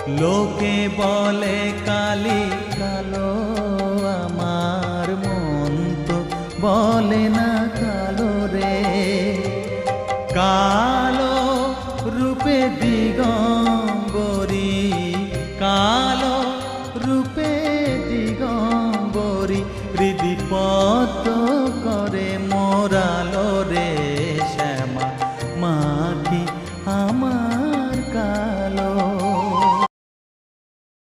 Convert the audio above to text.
লোকে বলে কালি কালো, আমার মন তো বলে না কালো রে। কালো রূপে দিগম্বরী